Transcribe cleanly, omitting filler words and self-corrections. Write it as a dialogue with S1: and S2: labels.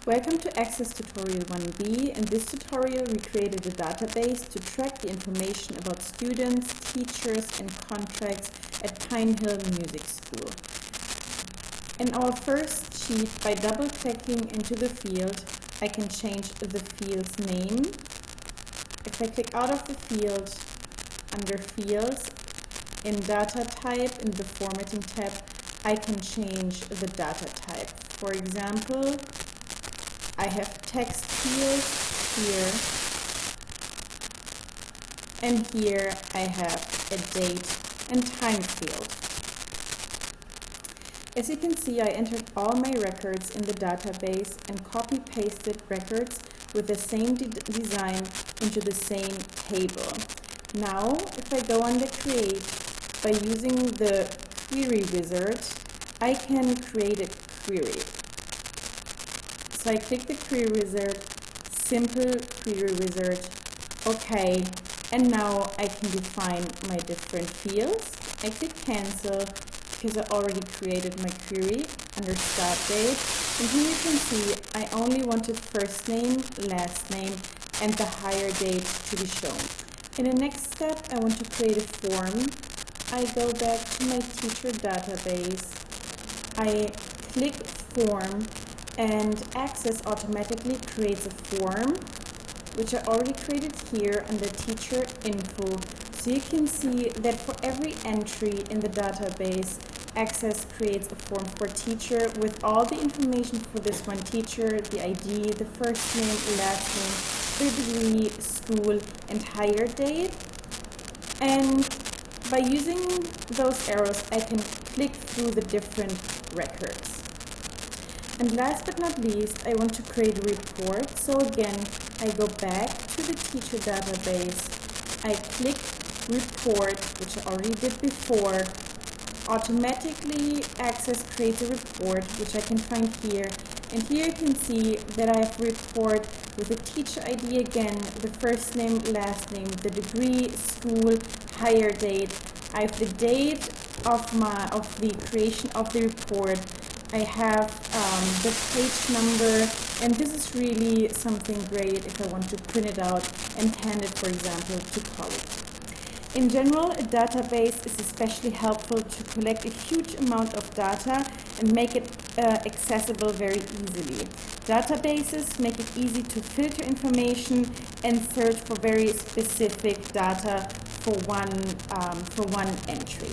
S1: Welcome to Access Tutorial 1B. In this tutorial we created a database to track the information about students, teachers and contracts at Pine Hill Music School. In our first sheet, by double-clicking into the field, I can change the field's name. If I click out of the field, under Fields, in Data Type, in the Formatting tab, I can change the data type. For example, I have text field here, and here I have a date and time field. As you can see, I entered all my records in the database and copy-pasted records with the same design into the same table. Now, if I go under Create, by using the Query Wizard, I can create a query. So I click the Query Wizard, Simple Query Wizard, OK, and now I can define my different fields. I click Cancel because I already created my query under Start Date, and here you can see I only wanted first name, last name, and the hire date to be shown. In the next step, I want to create a form. I go back to my teacher database, I click Form, and Access automatically creates a form, which I already created here under Teacher Info. So you can see that for every entry in the database, Access creates a form for teacher with all the information for this one teacher, the ID, the first name, last name, the degree, school, and hire date. And by using those arrows, I can click through the different records. And last but not least, I want to create a report. So again, I go back to the teacher database, I click Report, which I already did before. Automatically Access creates a report, which I can find here. And here you can see that I have a report with the teacher ID again, the first name, last name, the degree, school, hire date. I have the date of the creation of the report. I have the page number, and this is really something great if I want to print it out and hand it, for example, to colleagues. In general, a database is especially helpful to collect a huge amount of data and make it accessible very easily. Databases make it easy to filter information and search for very specific data for one entry.